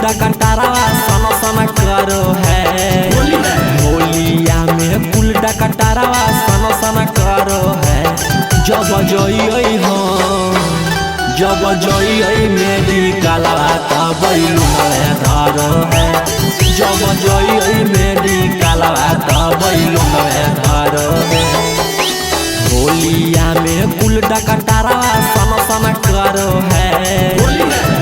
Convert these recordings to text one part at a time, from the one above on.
डकटारा सन सन करो है। होलिया में कुल डकटारा सन सन करो है। जब जई हो जब जई मेरी काला तब धरो है। जब जई मेरी काला तब धरो है। होलिया में कुल डकटारा सन सन करो है।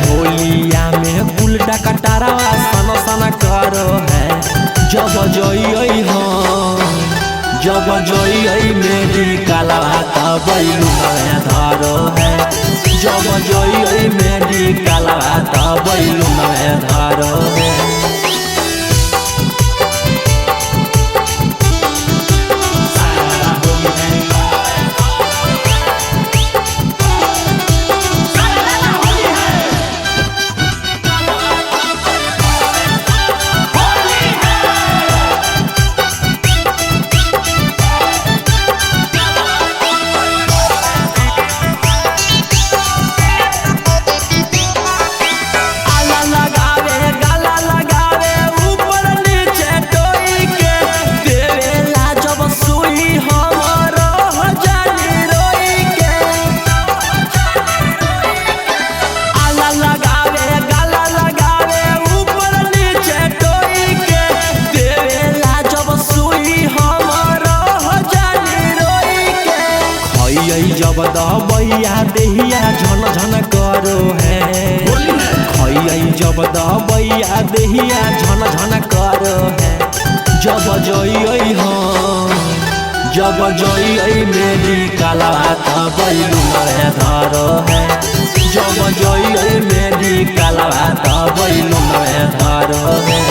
होलिया में कुल डकटारा सन सन करो है। जब जई हो जब जई मेरी काला तब धरो है। जब जई मेरी काला तब धरो है। जब दबैया देहिया झन झन करो है। खैया जब दबैया देहिया झन झन करो है। जब जई हो जब जई मेरी काला तब धरो है। जब जई मेरी काला तब धरो है।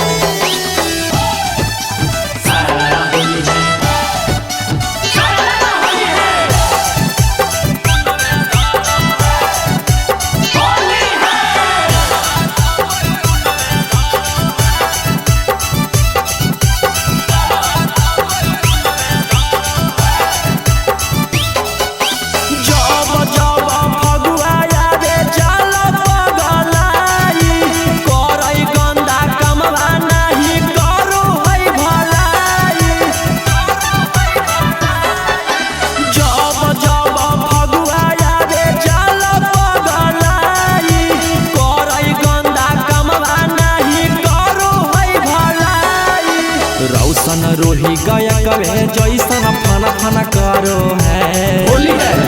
रौशन रोही गया कवे जैसन फन फन करो है।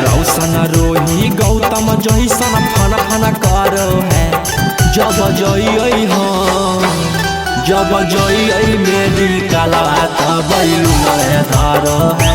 रौशन रोही गौतम जैसन फन फन करो है। जब जई हो जब जई मेरी काला तब धरो है।